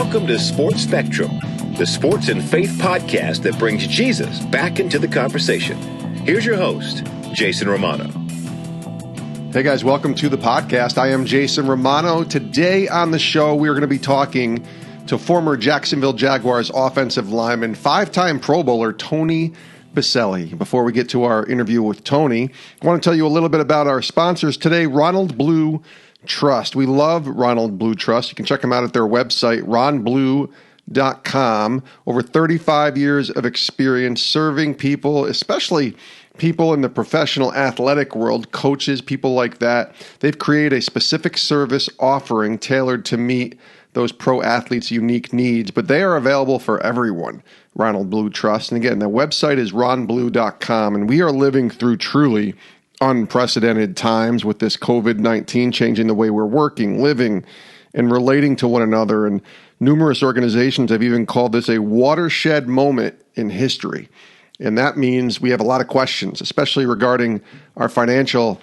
Welcome to Sports Spectrum, the sports and faith podcast that brings Jesus back into the conversation. Here's your host, Jason Romano. Hey guys, welcome to the podcast. I am Jason Romano. Today on the show, we are going to be talking to former Jacksonville Jaguars offensive lineman, five-time Pro Bowler Tony Boselli. Before we get to our interview with Tony, I want to tell you a little bit about our sponsors today, Ronald Blue Trust. We love Ronald Blue Trust. You can check them out at their website, ronblue.com. Over 35 years of experience serving people, especially people in the professional athletic world, coaches, people like that. They've created a specific service offering tailored to meet those pro athletes' unique needs, but they are available for everyone, Ronald Blue Trust. And again, the website is ronblue.com, and we are living through truly unprecedented times with this COVID-19 changing the way we're working, living, and relating to one another. And numerous organizations have even called this a watershed moment in history. And that means we have a lot of questions, especially regarding our financial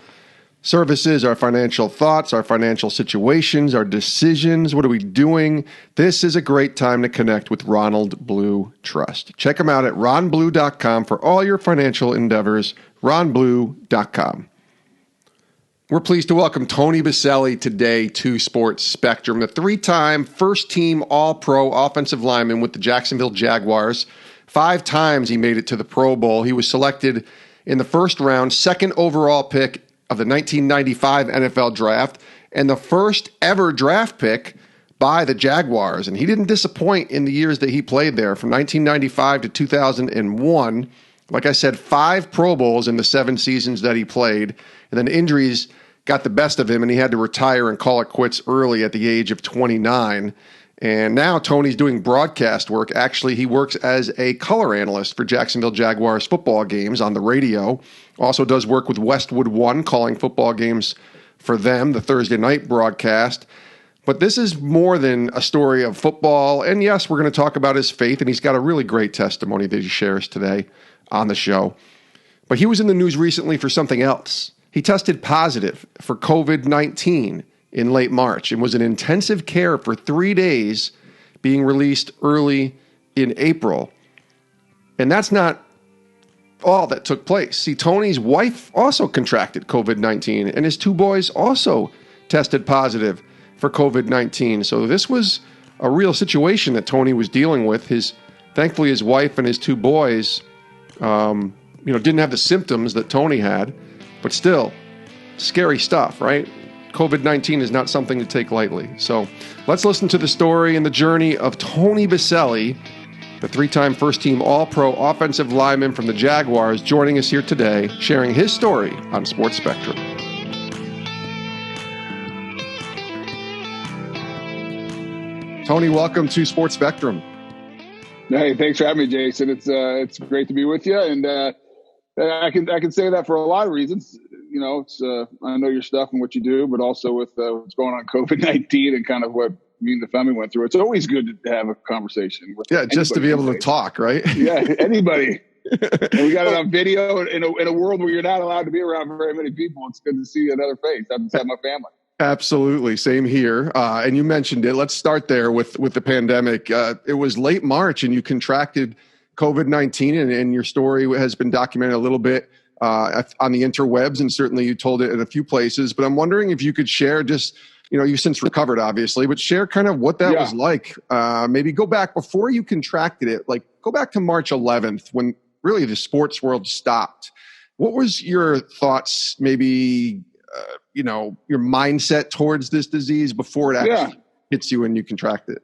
services, our financial thoughts, our financial situations, our decisions. What are we doing? This is a great time to connect with Ronald Blue Trust. Check them out at ronblue.com for all your financial endeavors, ronblue.com. We're pleased to welcome Tony Boselli today to Sports Spectrum, the three-time first-team All-Pro offensive lineman with the Jacksonville Jaguars. 5 times he made it to the Pro Bowl. He was selected in the first round, second overall pick of the 1995 NFL Draft, and the first ever draft pick by the Jaguars. And he didn't disappoint in the years that he played there, from 1995 to 2001. Like I said, 5 Pro Bowls in the 7 seasons that he played, and then injuries got the best of him, and he had to retire and call it quits early at the age of 29. And now Tony's doing broadcast work. Actually, he works as a color analyst for Jacksonville Jaguars football games on the radio. Also does work with Westwood One, calling football games for them, the Thursday night broadcast. But this is more than a story of football. And yes, we're going to talk about his faith, and he's got a really great testimony that he shares today on the show. But he was in the news recently for something else. He tested positive for COVID-19 in late March and was in intensive care for 3 days, being released early in April. And that's not all that took place. See, Tony's wife also contracted COVID-19, and his 2 boys also tested positive for COVID-19. So this was a real situation that Tony was dealing with. Thankfully, his wife and his 2 boys, didn't have the symptoms that Tony had, but still, scary stuff, right? COVID-19 is not something to take lightly. So let's listen to the story and the journey of Tony Boselli, the 3-time first-team All-Pro offensive lineman from the Jaguars, joining us here today, sharing his story on Sports Spectrum. Tony, welcome to Sports Spectrum. Hey, thanks for having me, Jason. It's great to be with you, and I can say that for a lot of reasons. You know, I know your stuff and what you do, but also with what's going on COVID-19 and kind of what me and the family went through. It's always good to have a conversation with just to be able to talk, right? Yeah, anybody. And we got it on video in a world where you're not allowed to be around very many people. It's good to see another face. I just have my family. Absolutely. Same here. And you mentioned it. Let's start there with the pandemic. It was late March and you contracted COVID-19, and your story has been documented a little bit on the interwebs, and certainly you told it in a few places. But I'm wondering if you could share just, you've since recovered, obviously, but share kind of what that was like. Maybe go back before you contracted it, like go back to March 11th when really the sports world stopped. What was your thoughts, maybe, your mindset towards this disease before it actually hits you and you contract it?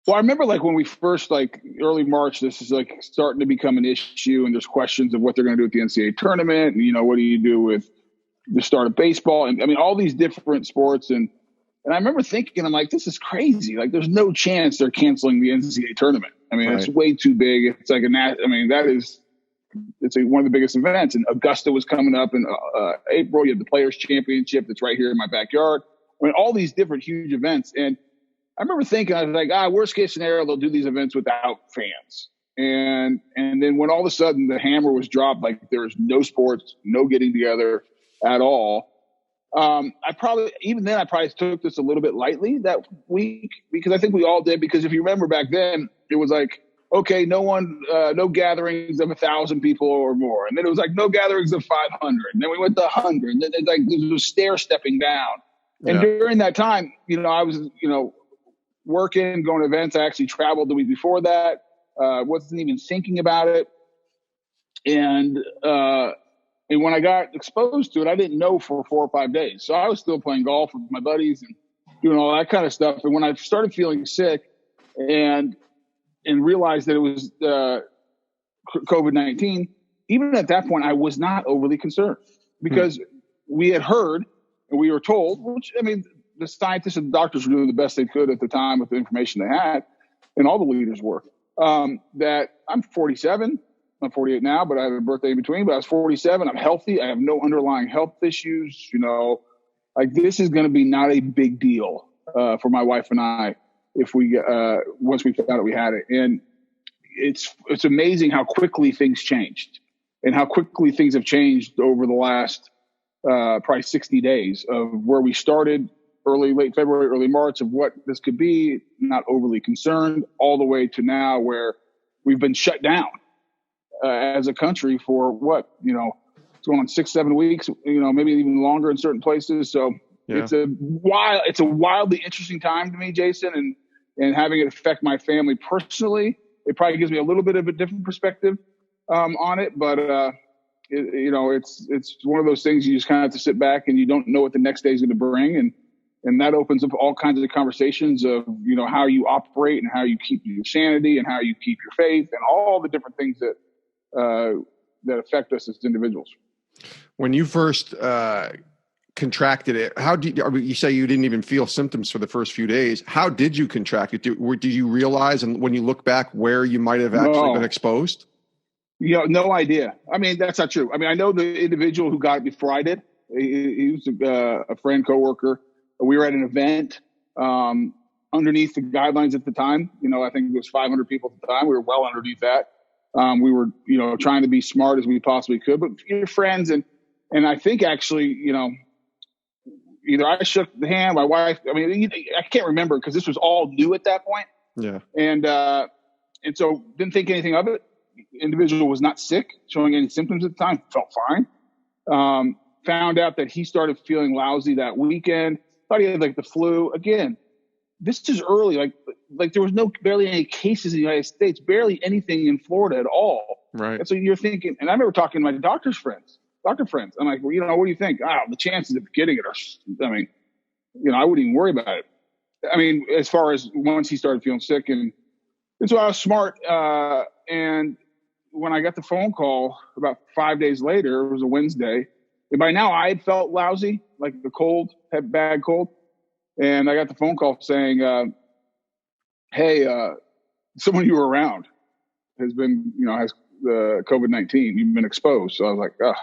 Well, I remember when we first, early March, this is starting to become an issue, and there's questions of what they're going to do with the NCAA tournament. And, what do you do with the start of baseball? And I mean, all these different sports. And I remember thinking, I'm like, this is crazy. There's no chance they're canceling the NCAA tournament. I mean, It's way too big. It's one of the biggest events. And Augusta was coming up in April. You have the Players Championship that's right here in my backyard. I mean, all these different huge events. And I remember thinking, I was like, worst case scenario, they'll do these events without fans. And then when all of a sudden the hammer was dropped, there was no sports, no getting together at all. I probably took this a little bit lightly that week, because I think we all did. Because if you remember back then, it was like, okay, no gatherings of 1,000 people or more. And then it was like, no gatherings of 500. And then we went to 100. And then it's like, this was stair stepping down. And Yeah. during that time, I was, working, going to events. I actually traveled the week before that. Wasn't even thinking about it. And when I got exposed to it, I didn't know for 4 or 5 days. So I was still playing golf with my buddies and doing all that kind of stuff. And when I started feeling sick and realized that it was COVID-19, even at that point, I was not overly concerned, because we had heard and we were told, which, I mean, the scientists and doctors were doing the best they could at the time with the information they had, and all the leaders were, that I'm 47. I'm 48 now, but I have a birthday in between. But I was 47. I'm healthy. I have no underlying health issues. Like, this is going to be not a big deal for my wife and I if we once we found out we had it. And it's amazing how quickly things changed, and how quickly things have changed over the last probably 60 days of where we started late February, early March, of what this could be, not overly concerned, all the way to now where we've been shut down as a country for it's going on 6-7 weeks, maybe even longer in certain places. So Yeah. it's a wildly interesting time to me, Jason, and having it affect my family personally, it probably gives me a little bit of a different perspective on it. But it's one of those things you just kind of have to sit back, and you don't know what the next day is going to bring, and that opens up all kinds of conversations of how you operate and how you keep your sanity and how you keep your faith and all the different things that affect us as individuals. When you first contracted it, you say you didn't even feel symptoms for the first few days. How did you contract it? Did you realize, and when you look back, where you might have actually been exposed? No idea. I mean, that's not true. I mean, I know the individual who got it before I did. He was a friend, coworker. We were at an event underneath the guidelines at the time. I think it was 500 people at the time. We were well underneath that. We were, trying to be smart as we possibly could, but your friends and I think actually, either I shook the hand, my wife, I mean, I can't remember because this was all new at that point. Yeah. And so didn't think anything of it. Individual was not sick, showing any symptoms at the time, felt fine. Found out that he started feeling lousy that weekend. Thought he had like the flu. Again, this is early. Like there was barely any cases in the United States, barely anything in Florida at all. Right. And so you're thinking, and I remember talking to my doctor friends. I'm like, well, what do you think? The chances of getting it are, I mean, I wouldn't even worry about it. I mean, as far as once he started feeling sick, and so I was smart. And when I got the phone call about 5 days later, it was a Wednesday. And by now I had felt lousy, like the cold, had bad cold. And I got the phone call saying, hey, someone you were around has been, has the COVID-19. You've been exposed. So I was like, oh.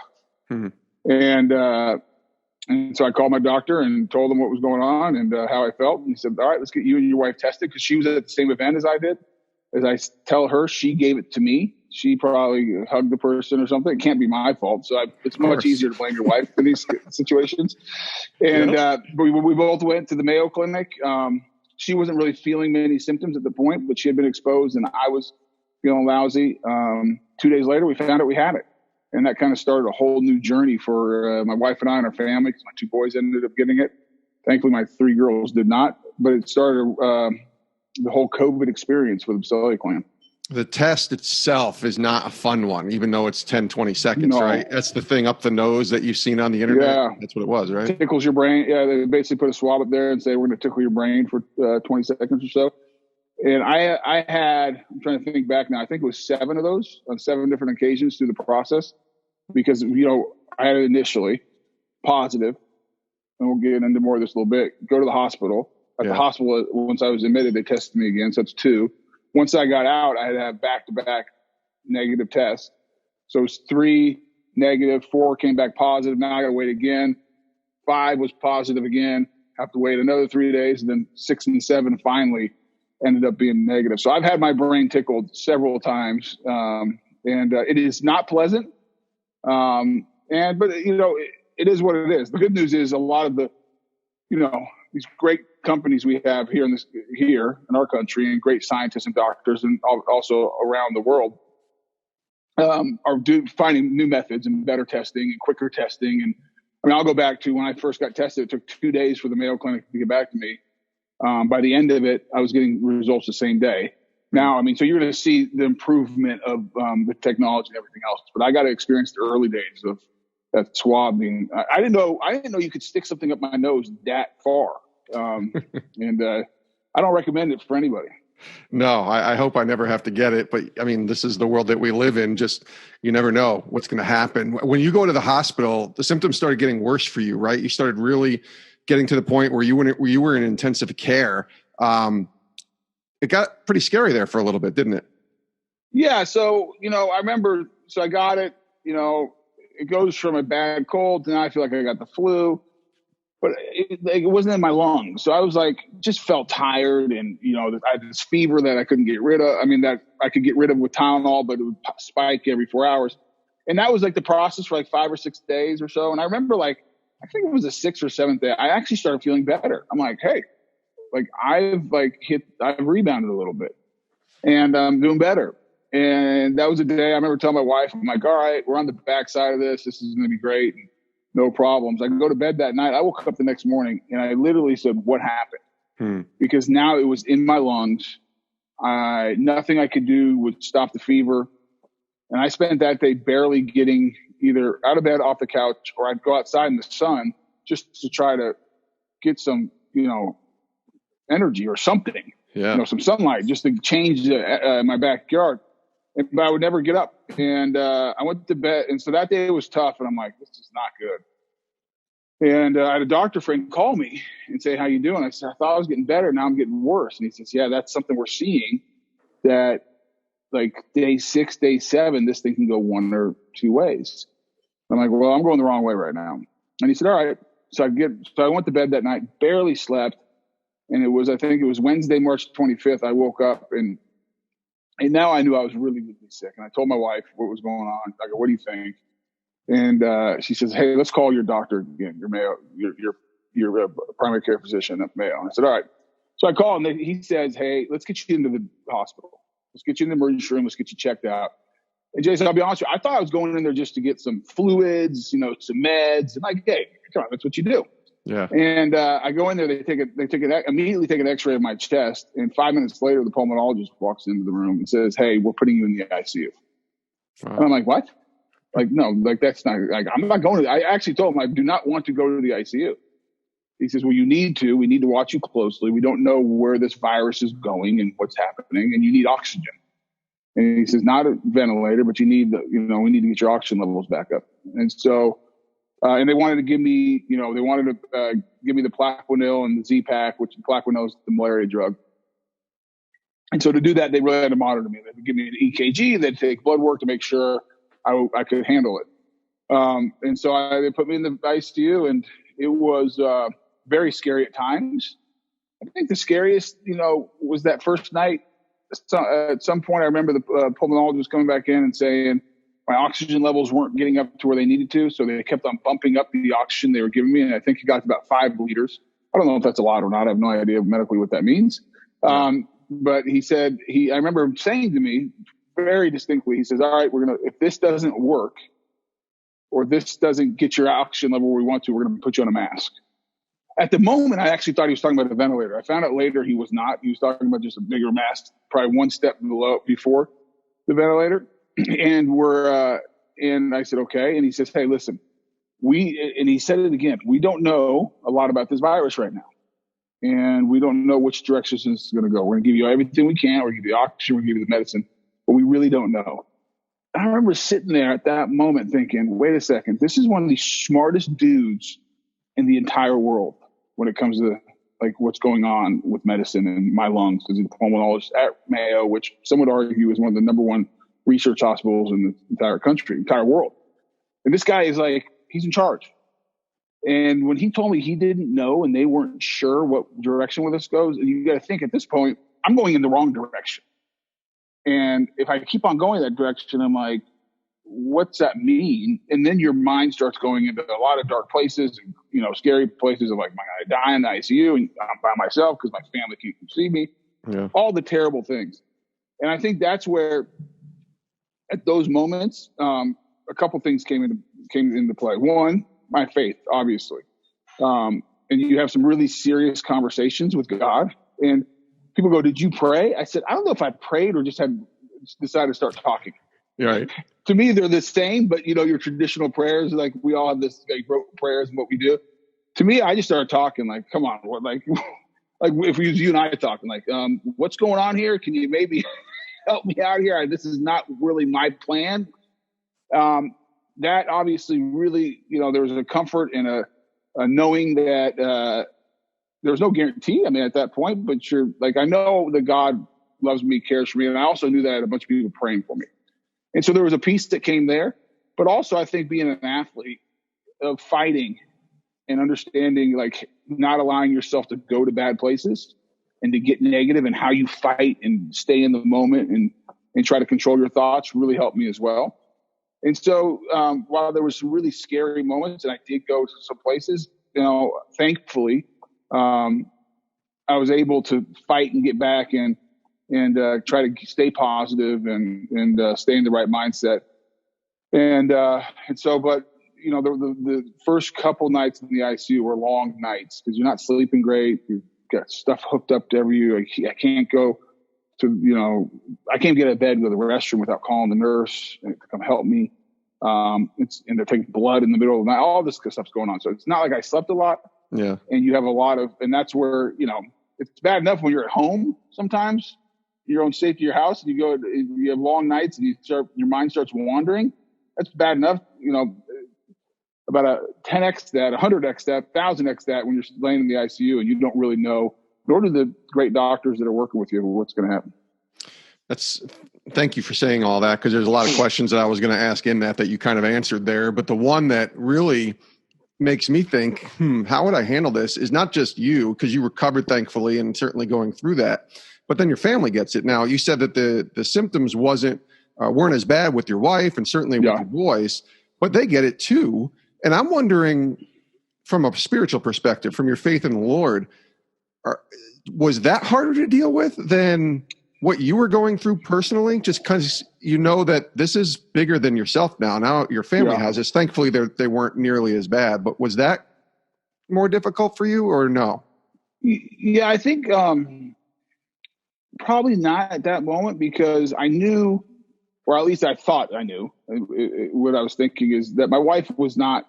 Mm-hmm. And so I called my doctor and told him what was going on and how I felt. And he said, all right, let's get you and your wife tested, because she was at the same event as I did. As I tell her, she gave it to me. She probably hugged the person or something. It can't be my fault. So it's much easier to blame your wife in these situations. And we both went to the Mayo Clinic. She wasn't really feeling many symptoms at the point, but she had been exposed and I was feeling lousy. 2 days later, we found out we had it. And that kind of started a whole new journey for my wife and I and our family, because my 2 boys ended up getting it. Thankfully, my 3 girls did not. But it started the whole COVID experience for the Boselli clan. The test itself is not a fun one, even though it's 10, 20 seconds, right? That's the thing up the nose that you've seen on the internet. Yeah. That's what it was, right? Tickles your brain. Yeah, they basically put a swab up there and say, we're going to tickle your brain for 20 seconds or so. And I had, I'm trying to think back now, I think it was 7 of those on 7 different occasions through the process, because, I had it initially positive, and we'll get into more of this a little bit, go to the hospital. At the hospital, once I was admitted, they tested me again. So that's 2. Once I got out, I had to have back-to-back negative tests. So it was 3 negative, 4 came back positive. Now I got to wait again. 5 was positive again. Have to wait another 3 days. And then 6 and 7 finally ended up being negative. So I've had my brain tickled several times. And it is not pleasant. But it is what it is. The good news is a lot of the, these great companies we have here in our country, and great scientists and doctors, and also around the world, are finding new methods and better testing and quicker testing. And I mean, I'll go back to when I first got tested. It took 2 days for the Mayo Clinic to get back to me. By the end of it, I was getting results the same day. Now, I mean, so you're going to see the improvement of the technology and everything else. But I got to experience the early days of that swab being. I didn't know you could stick something up my nose that far. And I don't recommend it for anybody. No, I hope I never have to get it. But I mean, this is the world that we live in. Just, you never know what's going to happen. When you go to the hospital, the symptoms started getting worse for you, right? You started really getting to the point where you were in intensive care. It got pretty scary there for a little bit, didn't it? Yeah. So, I remember, I got it, it goes from a bad cold to now I feel like I got the flu. But it wasn't in my lungs. So I was just felt tired. And, I had this fever that I couldn't get rid of. I mean, that I could get rid of with Tylenol, but it would spike every 4 hours. And that was the process for 5 or 6 days or so. And I remember I think it was the 6th or 7th day, I actually started feeling better. I'm like, hey, I've rebounded a little bit and I'm doing better. And that was a day I remember telling my wife, I'm like, all right, we're on the backside of this. This is going to be great. And no problems. I could go to bed that night. I woke up the next morning and I literally said, what happened? Because now it was in my lungs. Nothing I could do would stop the fever. And I spent that day barely getting either out of bed, off the couch, or I'd go outside in the sun just to try to get some, energy or something, some sunlight just to change my backyard. But I would never get up. And I went to bed. And so that day was tough. And I'm like, this is not good. And I had a doctor friend call me and say, how you doing? I said, I thought I was getting better. Now I'm getting worse. And he says, yeah, that's something we're seeing, that day 6, day 7, this thing can go one or two ways. I'm like, well, I'm going the wrong way right now. And he said, all right. So I went to bed that night, barely slept. And I think it was Wednesday, March 25th. I woke up and now I knew I was really, really sick. And I told my wife what was going on. I go, what do you think? And she says, hey, let's call your doctor again, your Mayo, your primary care physician at Mayo. And I said, all right. So I call him. He says, hey, let's get you into the hospital. Let's get you in the emergency room. Let's get you checked out. And Jason, I'll be honest with you, I thought I was going in there just to get some fluids, some meds. And hey, come on, that's what you do. Yeah. And I go in there. They immediately take an X-ray of my chest. And 5 minutes later, the pulmonologist walks into the room and says, hey, we're putting you in the ICU. Wow. And I'm like, what? No, that's not, I'm not going to, I actually told him I do not want to go to the ICU. He says, well, we need to watch you closely. We don't know where this virus is going and what's happening, and you need oxygen. And he says, not a ventilator, but you need we need to get your oxygen levels back up. And so, and they wanted to give me, give me the Plaquenil and the Z-Pak, which Plaquenil is the malaria drug. And so to do that, they really had to monitor me. They would give me an EKG. They'd take blood work to make sure I could handle it. And so they put me in the ICU, and it was very scary at times. I think the scariest, was that first night. At some point, I remember the pulmonologist coming back in and saying my oxygen levels weren't getting up to where they needed to. So they kept on bumping up the oxygen they were giving me. And I think it got to about 5 liters. I don't know if that's a lot or not. I have no idea medically what that means. Yeah. But he said, I remember him saying to me very distinctly, he says, all right, if this doesn't work or this doesn't get your oxygen level where we want to, we're going to put you on a mask. At the moment, I actually thought he was talking about a ventilator. I found out later he was not. He was talking about just a bigger mask, probably one step before the ventilator. And I said, okay. And he says, hey, listen, and he said it again, we don't know a lot about this virus right now. And we don't know which direction this is going to go. We're going to give you everything we can. We're going to give you oxygen. We're going to give you the medicine, but we really don't know. I remember sitting there at that moment thinking, wait a second, this is one of the smartest dudes in the entire world when it comes to what's going on with medicine in my lungs. Because he's a pulmonologist at Mayo, which some would argue is one of the number one research hospitals in the entire world. And this guy is he's in charge. And when he told me he didn't know and they weren't sure what direction with this goes, and you got to think at this point, I'm going in the wrong direction. And if I keep on going that direction, I'm like, what's that mean? And then your mind starts going into a lot of dark places and, scary places of like, am I going to die in the ICU and I'm by myself because my family can't see me, all the terrible things. And I think that's where at those moments, a couple things came into play. One, my faith, obviously. And you have some really serious conversations with God, and people go, "Did you pray?" I said, "I don't know if I prayed or just decided to start talking." Right. To me, they're the same, but your traditional prayers, like we all have this like rote prayers and what we do. To me, I just started talking like, "Come on, what, like if we use you and I talking, like, what's going on here? Can you maybe help me out here? This is not really my plan." That obviously really, there was a comfort and a knowing that there's no guarantee. I mean, at that point, but you're like, I know that God loves me, cares for me. And I also knew that I had a bunch of people praying for me. And so there was a piece that came there, but also I think being an athlete of fighting and understanding, like not allowing yourself to go to bad places and to get negative, and how you fight and stay in the moment and try to control your thoughts really helped me as well. And so while there was some really scary moments and I did go to some places, thankfully, I was able to fight and get back and try to stay positive and stay in the right mindset. And so, but the first couple nights in the ICU were long nights because you're not sleeping great. You've got stuff hooked up to you. I can't go to, I can't get out of bed and go to the restroom without calling the nurse to come help me. And they're taking blood in the middle of the night. All this stuff's going on. So it's not like I slept a lot. Yeah. And you have a lot of, and that's where, it's bad enough when you're at home sometimes, your own safety, your house, and you have long nights and your mind starts wandering. That's bad enough, about a 10x that, 100x that, 1000x that when you're laying in the ICU and you don't really know, nor do the great doctors that are working with you, what's going to happen. Thank you for saying all that, because there's a lot of questions that I was going to ask in that you kind of answered there. But the one that really makes me think, how would I handle this is not just you, because you recovered thankfully and certainly going through that, but then your family gets it. Now, you said that the symptoms weren't as bad with your wife and certainly with your boys, but they get it too. And I'm wondering, from a spiritual perspective, from your faith in the Lord, was that harder to deal with than what you were going through personally? Just because that this is bigger than yourself now. Now your family has this. Thankfully, they weren't nearly as bad. But was that more difficult for you or no? Yeah, I think probably not at that moment, because I knew, or at least I thought I knew, what I was thinking is that my wife was not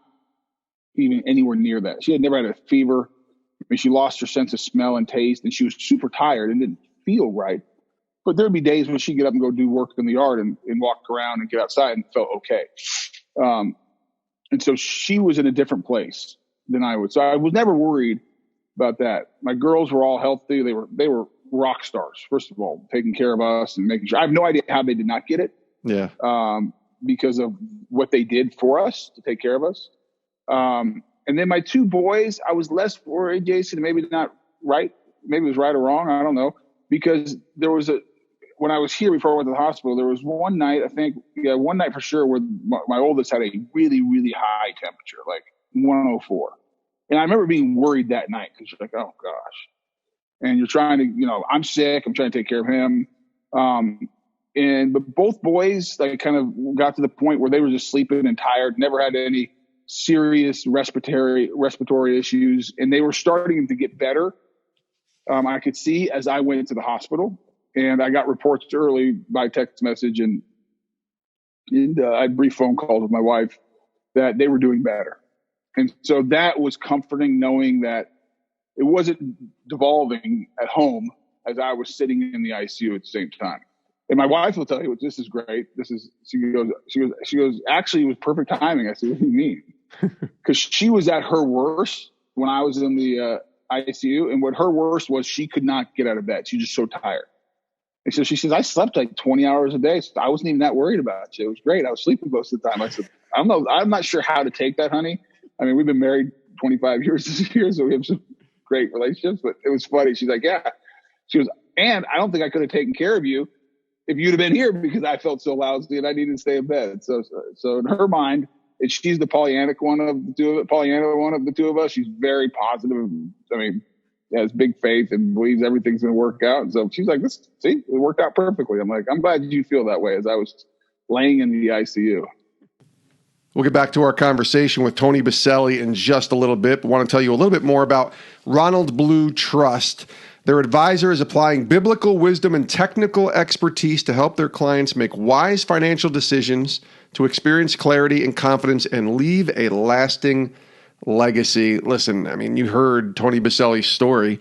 even anywhere near that. She had never had a fever. I mean, she lost her sense of smell and taste, and she was super tired and didn't feel right. But there'd be days when she'd get up and go do work in the yard and walk around and get outside and felt okay. And so she was in a different place than I was. So I was never worried about that. My girls were all healthy. They were rock stars, first of all, taking care of us and making sure. I have no idea how they did not get it. Yeah. Because of what they did for us to take care of us. And then my two boys, I was less worried, Jason, maybe not right. Maybe it was right or wrong. I don't know. Because there was when I was here before I went to the hospital, there was one night, one night for sure, where my oldest had a really, really high temperature, like 104. And I remember being worried that night because you're like, oh gosh. And you're trying to, I'm sick. I'm trying to take care of him. But both boys kind of got to the point where they were just sleeping and tired, never had any serious respiratory issues. And they were starting to get better. I could see as I went into the hospital, and I got reports early by text message and I had brief phone calls with my wife that they were doing better. And so that was comforting, knowing that it wasn't devolving at home as I was sitting in the ICU at the same time. And my wife will tell you, this is great. She goes, actually, it was perfect timing. I said, what do you mean? Because she was at her worst when I was in the ICU. And what her worst was, she could not get out of bed. She was just so tired. And so she says, I slept like 20 hours a day. So I wasn't even that worried about it. It was great. I was sleeping most of the time. I said, I'm not sure how to take that, honey. I mean, we've been married 25 years this year, so we have some great relationships, but it was funny. She's like, yeah. She goes, and I don't think I could have taken care of you if you'd have been here because I felt so lousy and I needed to stay in bed. So in her mind, she's the Pollyanna one of the two of us. She's very positive. I mean, has big faith and believes everything's going to work out. And so she's like, it worked out perfectly. I'm like, I'm glad you feel that way as I was laying in the ICU. We'll get back to our conversation with Tony Boselli in just a little bit, but want to tell you a little bit more about Ronald Blue Trust. Their advisor is applying biblical wisdom and technical expertise to help their clients make wise financial decisions, to experience clarity and confidence, and leave a lasting legacy. Listen, I mean, you heard Tony Boselli's story.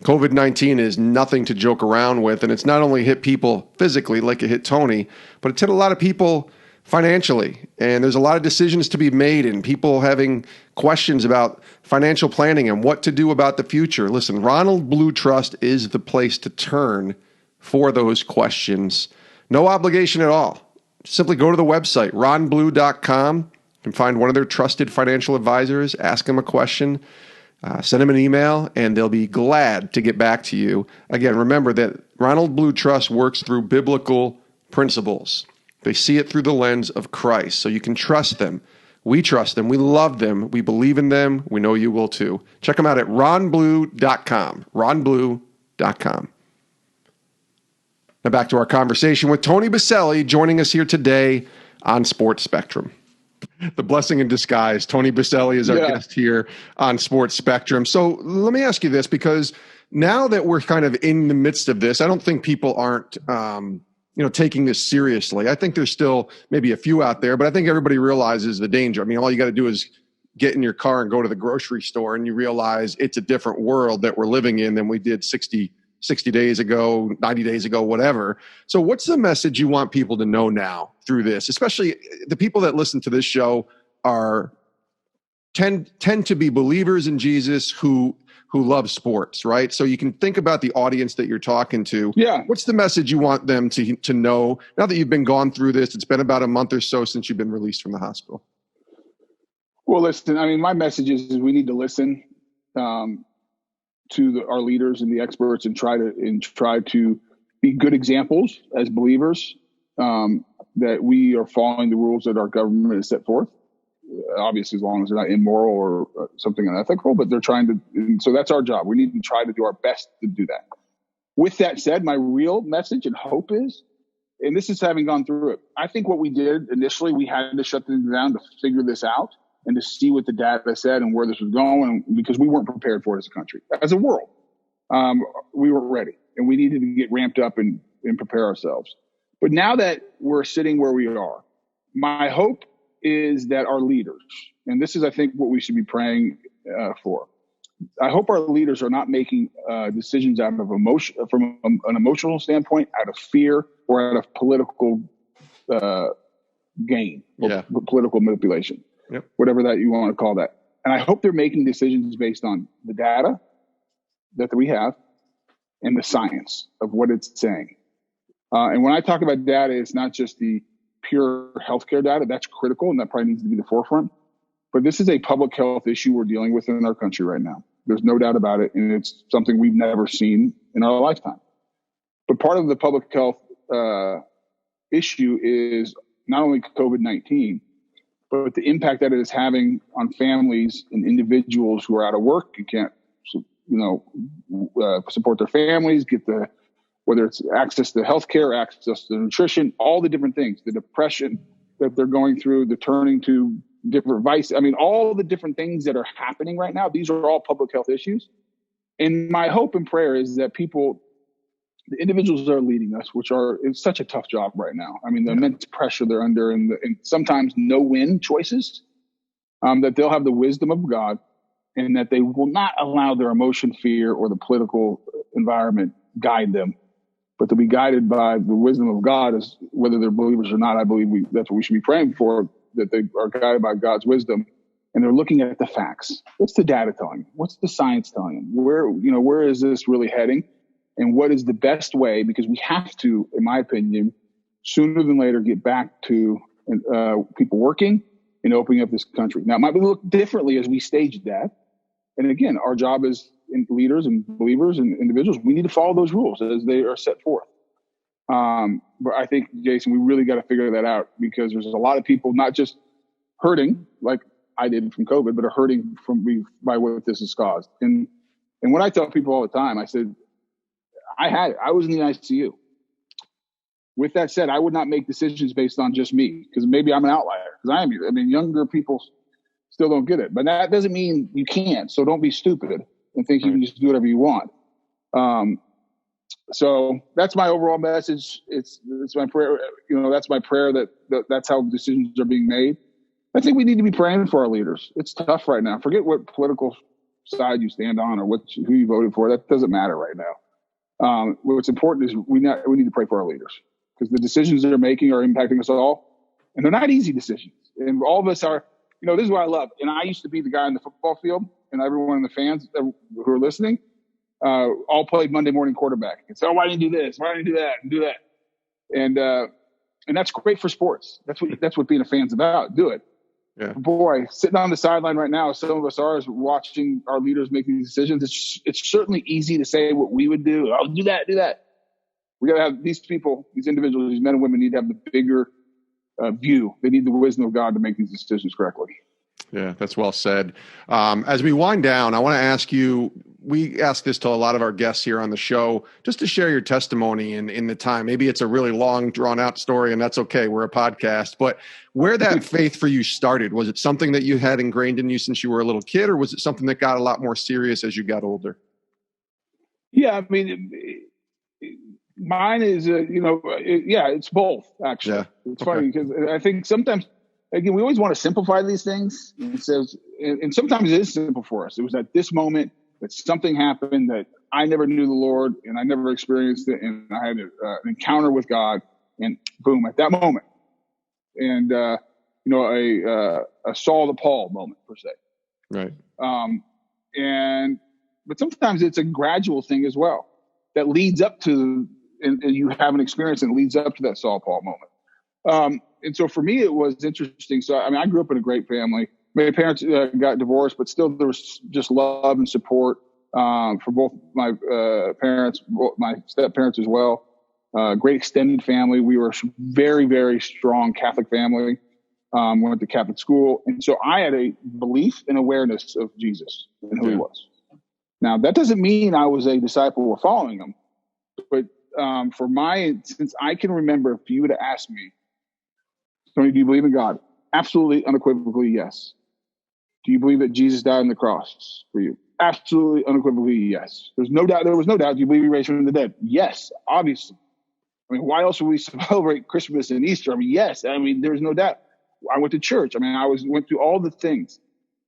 COVID-19 is nothing to joke around with, and it's not only hit people physically like it hit Tony, but it's hit a lot of people financially, and there's a lot of decisions to be made and people having questions about financial planning and what to do about the future. Listen, Ronald Blue Trust is the place to turn for those questions. No obligation at all. Simply go to the website, ronblue.com, and find one of their trusted financial advisors, ask them a question, send them an email, and they'll be glad to get back to you. Again, remember that Ronald Blue Trust works through biblical principles. They see it through the lens of Christ, so you can trust them. We trust them. We love them. We believe in them. We know you will too. Check them out at ronblue.com, ronblue.com. Now back to our conversation with Tony Boselli, joining us here today on Sports Spectrum. The blessing in disguise. Tony Boselli is our guest here on Sports Spectrum. So let me ask you this, because now that we're kind of in the midst of this, I don't think people aren't taking this seriously. I think there's still maybe a few out there, but I think everybody realizes the danger. I mean, all you got to do is get in your car and go to the grocery store, and you realize it's a different world that we're living in than we did 60 days ago, 90 days ago, whatever. So what's the message you want people to know now through this? Especially the people that listen to this show tend to be believers in Jesus who love sports, right? So you can think about the audience that you're talking to. Yeah. What's the message you want them to know now that you've been gone through this? It's been about a month or so since you've been released from the hospital. Well, listen, I mean, my message is we need to listen to our leaders and the experts and try to be good examples as believers, that we are following the rules that our government has set forth. Obviously, as long as they're not immoral or something unethical, but they're trying to. And so that's our job. We need to try to do our best to do that. With that said, my real message and hope is, and this is having gone through it, I think what we did initially, we had to shut things down to figure this out and to see what the data said and where this was going, because we weren't prepared for it as a country, as a world. We weren't ready, and we needed to get ramped up and prepare ourselves. But now that we're sitting where we are, my hope is that our leaders, and this is, I think, what we should be praying for. I hope our leaders are not making decisions out of emotion, from an emotional standpoint, out of fear or out of political gain or political manipulation, whatever that you want to call that. And I hope they're making decisions based on the data that we have and the science of what it's saying. And when I talk about data, it's not just the pure healthcare data. That's critical, and that probably needs to be the forefront. But this is a public health issue we're dealing with in our country right now. There's no doubt about it, and it's something we've never seen in our lifetime. But part of the public health issue is not only COVID-19, but the impact that it is having on families and individuals who are out of work, you can't, support their families, whether it's access to healthcare, access to nutrition, all the different things, the depression that they're going through, the turning to different vice. I mean, all the different things that are happening right now, these are all public health issues. And my hope and prayer is that the individuals that are leading us, it's such a tough job right now. I mean, the immense pressure they're under and sometimes no-win choices, that they'll have the wisdom of God and that they will not allow their emotion, fear, or the political environment guide them, but to be guided by the wisdom of God, is whether they're believers or not. I believe that's what we should be praying for, that they are guided by God's wisdom, and they're looking at the facts. What's the data telling them? What's the science telling them? Where is this really heading? And what is the best way? Because we have to, in my opinion, sooner than later, get back to people working and opening up this country. Now, it might look differently as we stage that. And again, our job as leaders and believers and individuals, we need to follow those rules as they are set forth. But I think, Jason, we really got to figure that out, because there's a lot of people not just hurting like I did from COVID, but are hurting by what this has caused. And when I tell people all the time, I said, I was in the ICU. With that said, I would not make decisions based on just me, because maybe I'm an outlier, because I mean, younger people still don't get it, but that doesn't mean you can't. So don't be stupid and think you can just do whatever you want. So that's my overall message. It's my prayer. That's my prayer that's how decisions are being made. I think we need to be praying for our leaders. It's tough right now. Forget what political side you stand on or who you voted for. That doesn't matter right now. What's important is we need to pray for our leaders, because the decisions they're making are impacting us all, and they're not easy decisions. And all of us are. This is what I love. And I used to be the guy in the football field, and everyone in the fans who are listening all played Monday morning quarterback. And so, why didn't you do this? Why didn't you do that? And do that? And that's great for sports. That's what being a fan's about. Do it. Yeah. Boy, sitting on the sideline right now, some of us are watching our leaders make these decisions. It's certainly easy to say what we would do. I'll do that. We got to have these people, these individuals, these men and women need to have the bigger view. They need the wisdom of God to make these decisions correctly. Yeah, that's well said. As we wind down, I want to ask you, we ask this to a lot of our guests here on the show, just to share your testimony in the time. Maybe it's a really long, drawn out story, and that's okay. We're a podcast. But where that faith for you started, was it something that you had ingrained in you since you were a little kid, or was it something that got a lot more serious as you got older? Yeah, I mean, mine is, it's both, actually. Yeah. It's funny because I think sometimes, again, we always want to simplify these things. And sometimes it is simple for us. It was at this moment that something happened that I never knew the Lord and I never experienced it. And I had an encounter with God, and boom, at that moment. And, a Saul to Paul moment, per se. Right. But sometimes it's a gradual thing as well that leads up to, and you have an experience and leads up to that Saul Paul moment. And so for me, it was interesting. So, I mean, I grew up in a great family. My parents got divorced, but still there was just love and support for both my parents, my step-parents as well. Great extended family. We were a very, very strong Catholic family. Went to Catholic school. And so I had a belief and awareness of Jesus and who he was. Now, that doesn't mean I was a disciple or following him. But since I can remember, if you would have asked me, Tony, do you believe in God? Absolutely, unequivocally, yes. Do you believe that Jesus died on the cross for you? Absolutely, unequivocally, yes. There was no doubt. Do you believe he raised from the dead? Yes, obviously. I mean, why else would we celebrate Christmas and Easter? I mean, yes. I mean, there's no doubt. I went to church. I mean, went through all the things.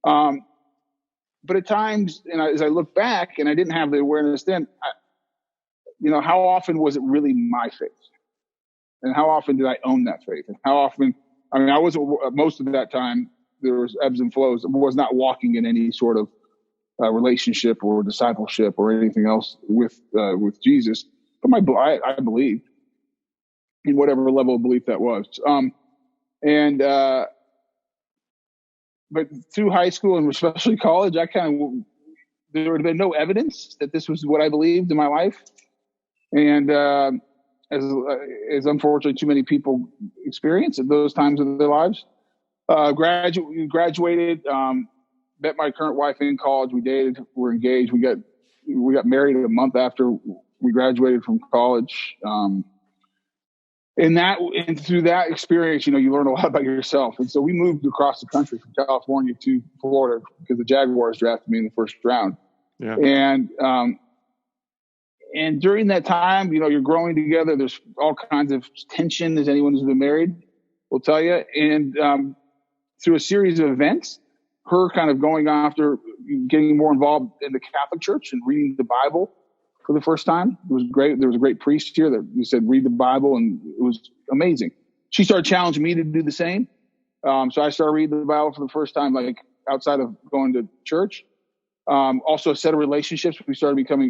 But at times, and as I look back, and I didn't have the awareness then, how often was it really my faith? And how often did I own that faith? And how often, I wasn't, most of that time, there was ebbs and flows. I was not walking in any sort of relationship or discipleship or anything else with Jesus. But I believed in whatever level of belief that was. But through high school and especially college, there would have been no evidence that this was what I believed in my life. And as unfortunately too many people experience at those times of their lives, graduated, met my current wife in college. We dated, we're engaged. We got married a month after we graduated from college. And through that experience, you learn a lot about yourself. And so we moved across the country from California to Florida because the Jaguars drafted me in the first round. Yeah. And during that time, you're growing together. There's all kinds of tension, as anyone who's been married will tell you. And through a series of events, her kind of going after getting more involved in the Catholic Church and reading the Bible for the first time. It was great. There was a great priest here that said, read the Bible, and it was amazing. She started challenging me to do the same. So I started reading the Bible for the first time, like outside of going to church. Also a set of relationships.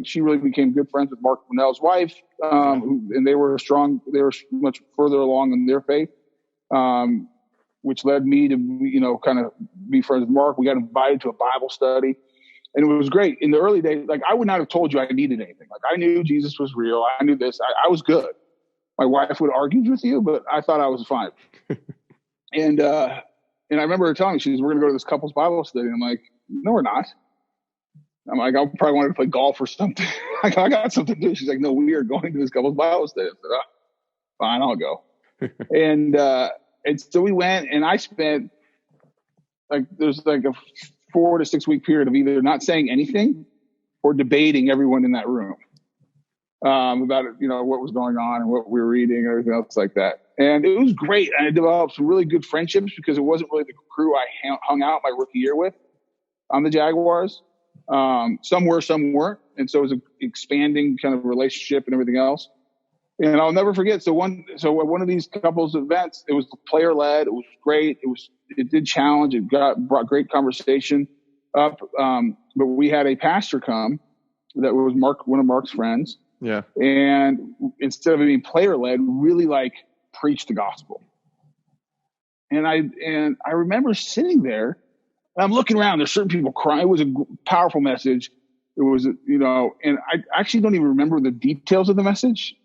She really became good friends with Mark Brunell's wife. And they were much further along in their faith, which led me to, kind of be friends with Mark. We got invited to a Bible study. And it was great. In the early days, I would not have told you I needed anything. I knew Jesus was real. I knew this. I was good. my wife would argue with you, but I thought I was fine. And I remember her telling me, she was, we're going to go to this couples Bible study. I'm like, no, we're not. I'm like, I probably wanted to play golf or something. I got something to do. She's like, no, we are going to this couples Bible study. I said, oh, fine, I'll go. and so we went, and I spent there's like a 4 to 6 week period of either not saying anything or debating everyone in that room about what was going on and what we were reading and everything else like that. And it was great. And I developed some really good friendships because it wasn't really the crew I hung out my rookie year with on the Jaguars. Some were, some weren't. And so it was an expanding kind of relationship and everything else. And I'll never forget. So at one of these couples events, it was player led. It was great. It did challenge. It brought great conversation up. But we had a pastor come that was one of Mark's friends. Yeah. And instead of it being player led, really preached the gospel. And I remember sitting there, and I'm looking around. There's certain people crying. It was a powerful message. It was, and I actually don't even remember the details of the message.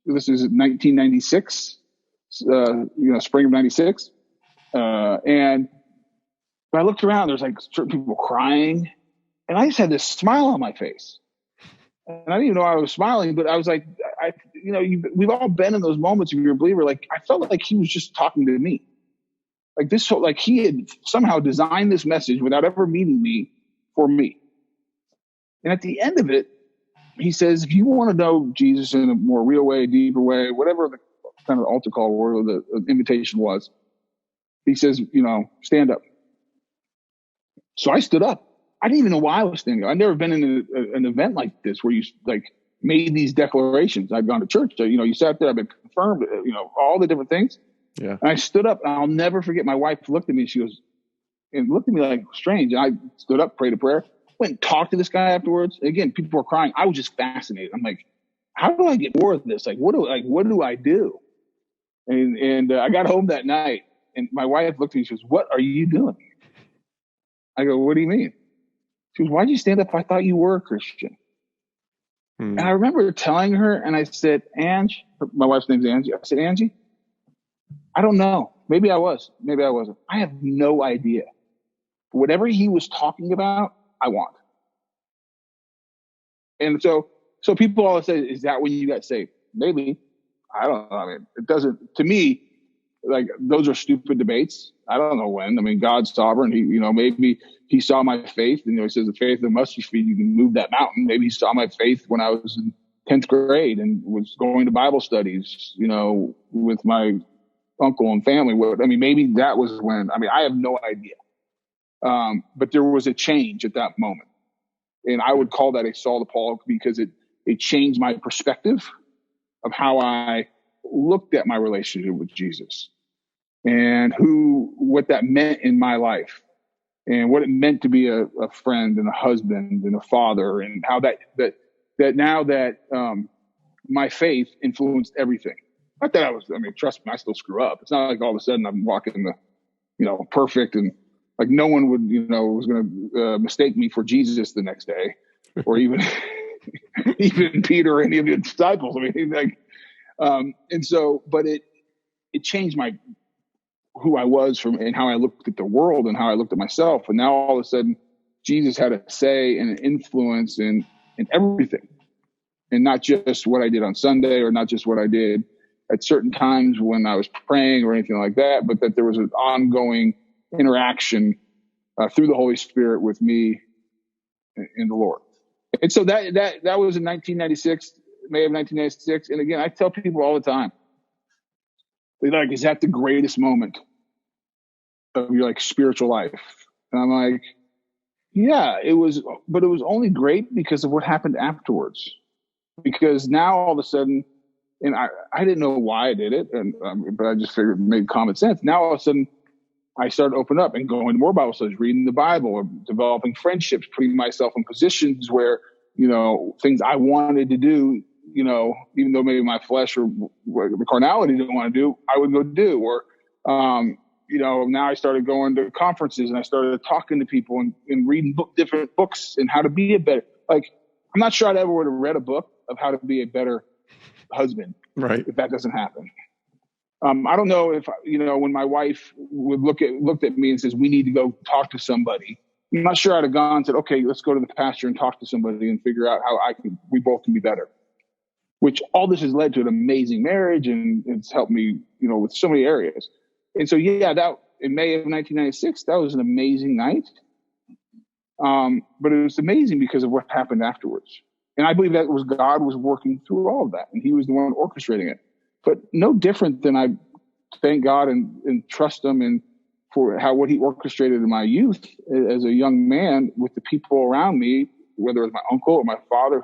This is 1996, spring of 96. And I looked around, there's certain people crying, and I just had this smile on my face. And I didn't even know I was smiling, but I was like, we've all been in those moments if you're a believer. I felt like he was just talking to me. He had somehow designed this message without ever meeting me for me. And at the end of it, he says, if you want to know Jesus in a more real way, deeper way, whatever the kind of altar call or the invitation was, he says, stand up. So I stood up. I didn't even know why I was standing up. I'd never been in an event like this where you made these declarations. I'd gone to church. You sat there, I've been confirmed, all the different things. Yeah. And I stood up, and I'll never forget. My wife looked at me. She goes, and looked at me like strange. And I stood up, prayed a prayer, went and talked to this guy afterwards. Again, people were crying. I was just fascinated. I'm like, how do I get more of this? What do I do? And I got home that night, and my wife looked at me. She goes, what are you doing? I go, what do you mean? She goes, why'd you stand up? I thought you were a Christian. And I remember telling her, and I said, Ange, my wife's name's Angie. I said, Angie, I don't know. Maybe I was. Maybe I wasn't. I have no idea. Whatever he was talking about, I want. And so people always say, is that when you got saved? Maybe. I don't know. I mean, it doesn't, to me, those are stupid debates. I don't know when. I mean, God's sovereign. He, maybe he saw my faith, and he says the faith of the mustard seed, you can move that mountain. Maybe he saw my faith when I was in 10th grade and was going to Bible studies, with my uncle and family. Maybe that was when. I have no idea. But there was a change at that moment, and I would call that a Saul to Paul because it changed my perspective of how I looked at my relationship with Jesus and what that meant in my life and what it meant to be a friend and a husband and a father, and how that now that my faith influenced everything. Not that trust me, I still screw up. It's not like all of a sudden I'm walking the, perfect, and no one would, was going to mistake me for Jesus the next day, or even even Peter or any of the disciples. But it changed who I was and how I looked at the world and how I looked at myself. And now all of a sudden, Jesus had a say and an influence in everything, and not just what I did on Sunday, or not just what I did at certain times when I was praying or anything like that, but that there was an ongoing interaction through the Holy Spirit with me and the Lord. And so that was in 1996, May of 1996. And again, I tell people all the time, they're like, is that the greatest moment of your spiritual life? And I'm like, yeah, it was, but it was only great because of what happened afterwards. Because now all of a sudden, and I didn't know why I did it, but I just figured it made common sense. Now all of a sudden, I started opening up and going to more Bible studies, reading the Bible, or developing friendships, putting myself in positions where, things I wanted to do, even though maybe my flesh or the carnality didn't want to do, I would go do. Or, now I started going to conferences, and I started talking to people and reading different books and how to be a better, I'm not sure I'd ever would have read a book of how to be a better husband Right. if that doesn't happen. I don't know if, when my wife would looked at me and says, we need to go talk to somebody, I'm not sure I'd have gone and said, okay, let's go to the pastor and talk to somebody and figure out how we both can be better. Which all this has led to an amazing marriage, and it's helped me, with so many areas. And so, that in May of 1996, that was an amazing night. But it was amazing because of what happened afterwards. And I believe that was God was working through all of that, and he was the one orchestrating it. But no different than I thank God and trust him and for what he orchestrated in my youth as a young man with the people around me, whether it was my uncle or my father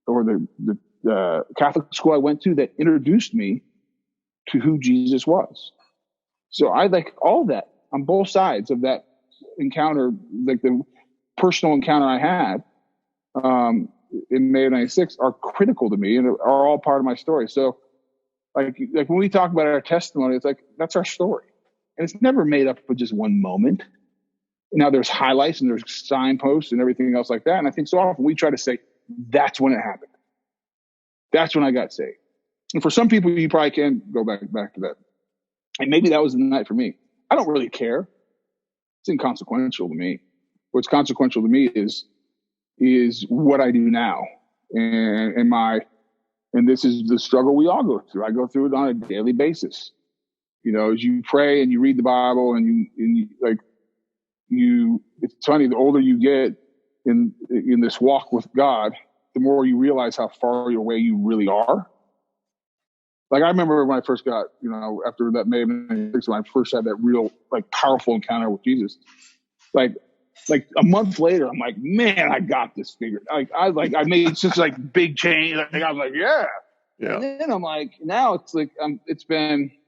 or the Catholic school I went to that introduced me to who Jesus was. So I like all that on both sides of that encounter, like the personal encounter I had in May of 96 are critical to me and are all part of my story. So like when we talk about our testimony, it's like, that's our story. And it's never made up of just one moment. Now there's highlights and there's signposts and everything else like that. And I think so often we try to say, that's when it happened. That's when I got saved. And for some people, you probably can go back to that. And maybe that was the night for me. I don't really care. It's inconsequential to me. What's consequential to me is what I do now. And this is the struggle we all go through. I go through it on a daily basis. As you pray and you read the Bible and it's funny, the older you get in this walk with God, the more you realize how far away you really are. Like I remember when I first got, after that May of 96, when I first had that real, powerful encounter with Jesus, like a month later, I'm like, man, I got this figured. I made such big change. I was like, yeah. And then I'm like, now it's like, I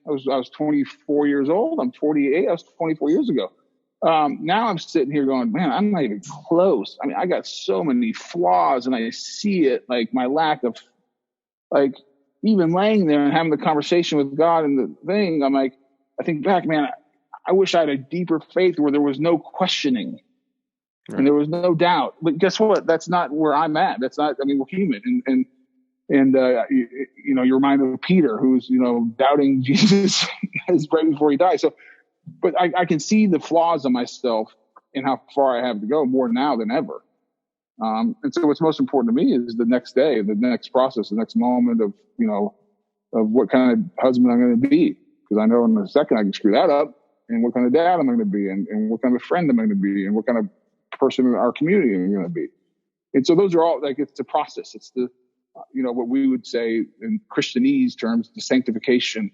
was 24 years old. I'm 48. I was 24 years ago. Now I'm sitting here going, man, I'm not even close. I mean, I got so many flaws and I see it, like my lack of, even laying there and having the conversation with God and the thing, I'm like, I think back, man, I wish I had a deeper faith where there was no questioning and there was no doubt. But guess what? That's not where I'm at. That's not, we're human. And you're reminded of Peter, who's, doubting Jesus right before he died. So, but I can see the flaws of myself and how far I have to go more now than ever. And so what's most important to me is the next day, the next process, the next moment of what kind of husband I'm going to be. Because I know in a second I can screw that up, and what kind of dad I'm going to be, and what kind of friend I'm going to be, and what kind of person in our community I'm going to be. And so those are all, it's a process. It's the, what we would say in Christianese terms, the sanctification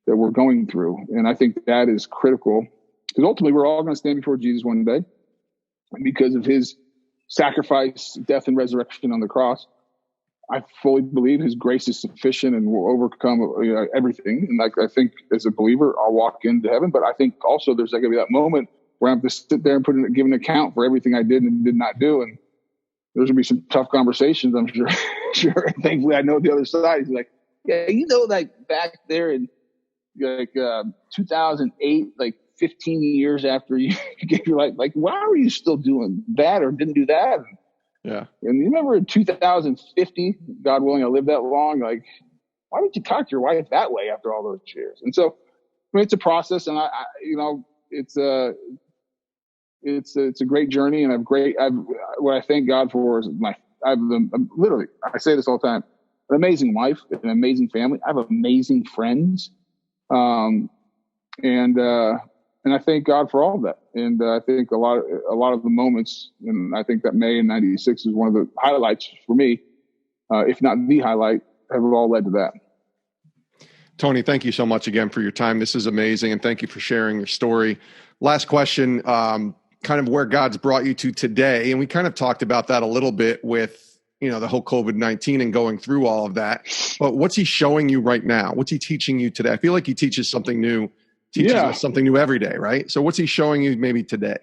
that we're going through. And I think that is critical because ultimately we're all going to stand before Jesus one day. And because of his sacrifice, death, and resurrection on the cross, I fully believe his grace is sufficient and will overcome everything. And I think as a believer, I'll walk into heaven. But I think also there's going to be that moment where I have to sit there and give an account for everything I did and did not do. And there's going to be some tough conversations, I'm sure. Thankfully, I know the other side. He's like, yeah, back there in 2008, 15 years after you gave your life, why were you still doing that or didn't do that? Yeah. And you remember in 2050, God willing, I live that long. Why did you talk to your wife that way after all those years? And so, it's a process, and it's a great journey, and what I thank God for is literally, I say this all the time, an amazing wife, an amazing family. I have amazing friends. And I thank God for all of that. And I think a lot of the moments, and I think that May in 96 is one of the highlights for me, if not the highlight, have all led to that. Tony, thank you so much again for your time. This is amazing. And thank you for sharing your story. Last question, kind of where God's brought you to today. And we kind of talked about that a little bit with, the whole COVID-19 and going through all of that. But what's he showing you right now? What's he teaching you today? I feel like he teaches something new, us something new every day, right? So what's he showing you maybe today?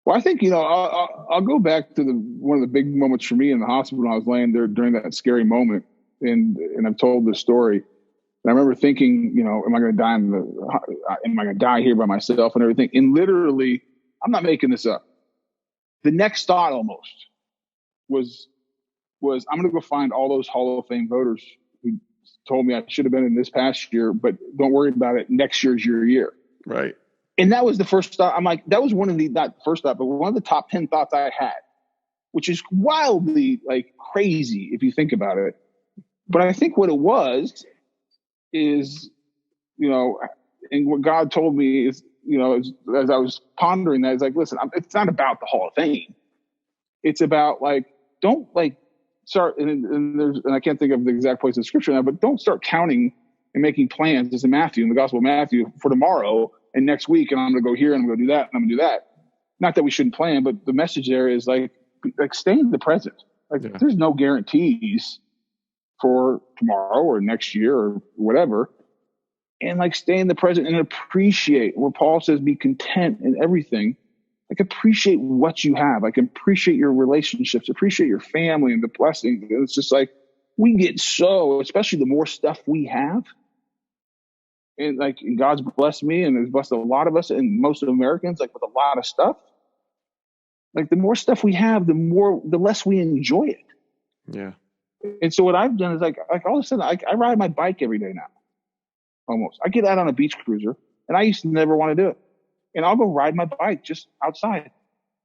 Well, I think, I'll go back to one of the big moments for me in the hospital when I was laying there during that scary moment. And I've told this story. And I remember thinking, am I going to die? Am I going to die here by myself and everything? And literally, I'm not making this up. The next thought almost was I'm going to go find all those Hall of Fame voters who told me I should have been in this past year, but don't worry about it. Next year's your year. Right. And that was the first thought. I'm like, that was one of the, not the first thought, but one of the top 10 thoughts I had, which is wildly like crazy if you think about it. But I think what it was is, you know, and what God told me is, you know, as I was pondering that, it's like, listen, it's not about the Hall of Fame. It's about like, don't like start, and I can't think of the exact place in scripture now, but don't start counting and making plans. This is Matthew, in the Gospel of Matthew, for tomorrow and next week, and I'm going to go here and I'm going to do that and I'm going to do that. Not that we shouldn't plan, but the message there is like stay in the present. Like there's no guarantees for tomorrow or next year or whatever. And like stay in the present and appreciate where Paul says, be content in everything. Like appreciate what you have. Like appreciate your relationships, appreciate your family and the blessings. And it's just like, we get so, especially the more stuff we have. And like, and God's blessed me and has blessed a lot of us and most of Americans, like with a lot of stuff. Like the more stuff we have, the less we enjoy it. Yeah. And so what I've done is like all of a sudden I ride my bike every day now. Almost. I get out on a beach cruiser and I used to never want to do it. And I'll go ride my bike just outside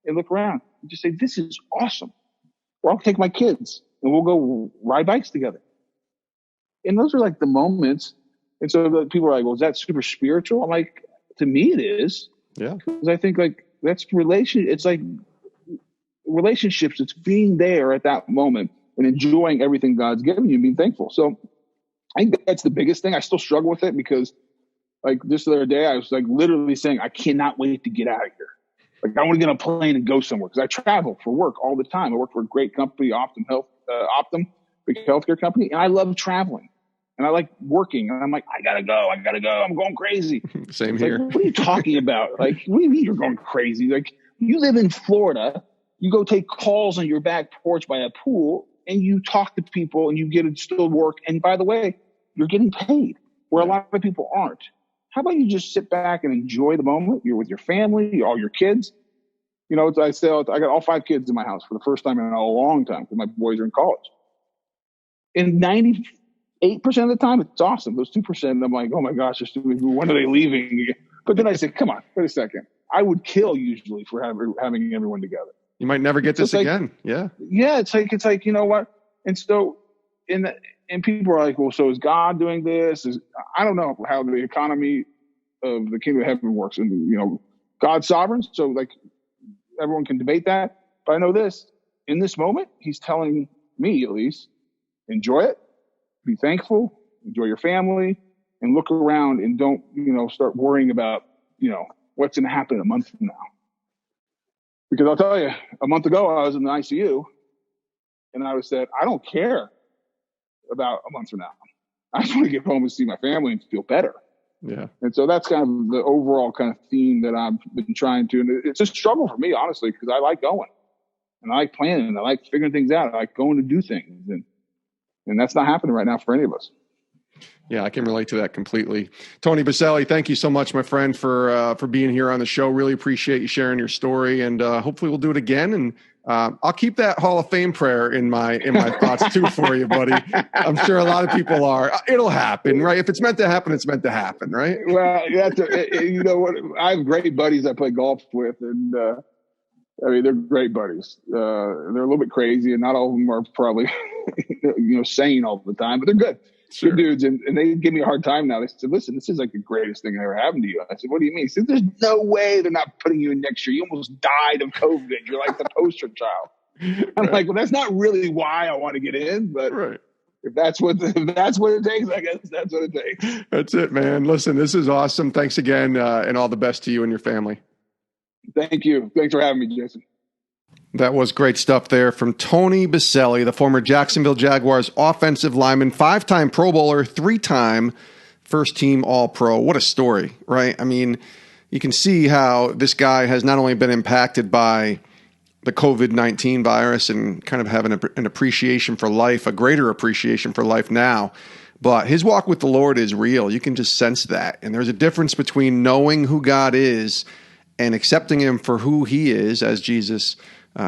and look around and just say, this is awesome. Or I'll take my kids and we'll go ride bikes together. And those are like the moments. And so the people are like, well, is that super spiritual? I'm like, to me it is. Yeah. Because I think like that's it's like relationships. It's being there at that moment and enjoying everything God's given you and being thankful. So I think that's the biggest thing. I still struggle with it because like this other day, I was like literally saying, I cannot wait to get out of here. Like I want to get on a plane and go somewhere because I travel for work all the time. I work for a great company, Optum, big healthcare company. And I love traveling and I like working. And I'm like, I gotta go. I'm going crazy. Same here. Like, what are you talking about? Like, what do you mean you're going crazy? Like you live in Florida, you go take calls on your back porch by a pool and you talk to people and you get to still work. And by the way, you're getting paid where a lot of people aren't. How about you just sit back and enjoy the moment? You're with your family, all your kids. You know, I got all 5 kids in my house for the first time in a long time because my boys are in college. And 98% of the time, it's awesome. Those 2%, I'm like, oh my gosh, when are they leaving? But then I said, come on, wait a second. I would kill usually for having everyone together. You might never get this again. Yeah. Yeah. It's like, you know what? And so and people are like, well, so is God doing this? I don't know how the economy of the kingdom of heaven works. And, you know, God's sovereign. So like everyone can debate that. But I know this, in this moment, he's telling me at least, enjoy it, be thankful, enjoy your family, and look around and don't, you know, start worrying about, you know, what's going to happen a month from now. Because I'll tell you, a month ago, I was in the ICU and I was said, I don't care about a month from now. I just want to get home and see my family and feel better. Yeah. And so that's kind of the overall kind of theme that I've been trying to, and it's a struggle for me, honestly, because I like going and I like planning and I like figuring things out. I like going to do things and that's not happening right now for any of us. Yeah, I can relate to that completely. Tony Boselli, thank you so much, my friend, for being here on the show. Really appreciate you sharing your story, and hopefully we'll do it again. And I'll keep that Hall of Fame prayer in my thoughts too for you, buddy. I'm sure a lot of people are. It'll happen, right? If it's meant to happen, it's meant to happen, right? Well, you know what? I have great buddies I play golf with, and I mean they're great buddies. They're a little bit crazy, and not all of them are probably sane all the time, but they're good. Sure. Good dudes, and they give me a hard time now. They said, listen, this is like the greatest thing that ever happened to you. I said, what do you mean? He said, there's no way they're not putting you in next year. You almost died of COVID. You're like the poster child. I'm like, well, that's not really why I want to get in, but if that's what it takes, I guess that's what it takes. That's it, man. Listen, this is awesome. Thanks again, and all the best to you and your family. Thank you. Thanks for having me, Jason. That was great stuff there from Tony Boselli, the former Jacksonville Jaguars offensive lineman, 5-time Pro Bowler, 3-time first-team All-Pro. What a story, right? I mean, you can see how this guy has not only been impacted by the COVID-19 virus and kind of having an appreciation for life, a greater appreciation for life now, but his walk with the Lord is real. You can just sense that. And there's a difference between knowing who God is and accepting him for who he is as Jesus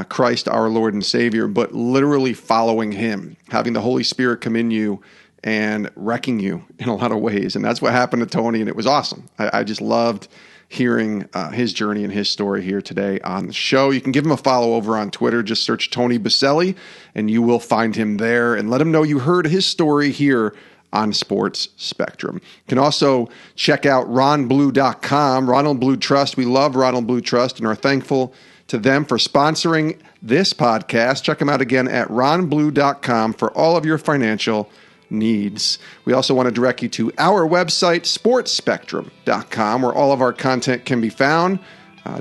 Christ, our Lord and Savior, but literally following him, having the Holy Spirit come in you and wrecking you in a lot of ways. And that's what happened to Tony, and it was awesome. I just loved hearing his journey and his story here today on the show. You can give him a follow over on Twitter. Just search Tony Boselli, and you will find him there. And let him know you heard his story here on Sports Spectrum. You can also check out ronblue.com, Ronald Blue Trust. We love Ronald Blue Trust and are thankful to them for sponsoring this podcast. Check them out again at ronblue.com for all of your financial needs. We also want to direct you to our website, sportspectrum.com, where all of our content can be found.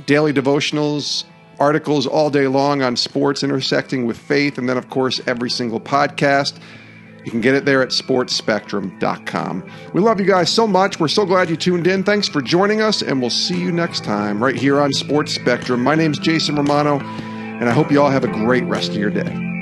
Daily devotionals, articles all day long on sports intersecting with faith, and then, of course, every single podcast. You can get it there at sportspectrum.com. We love you guys so much. We're so glad you tuned in. Thanks for joining us, and we'll see you next time right here on Sports Spectrum. My name's Jason Romano, and I hope you all have a great rest of your day.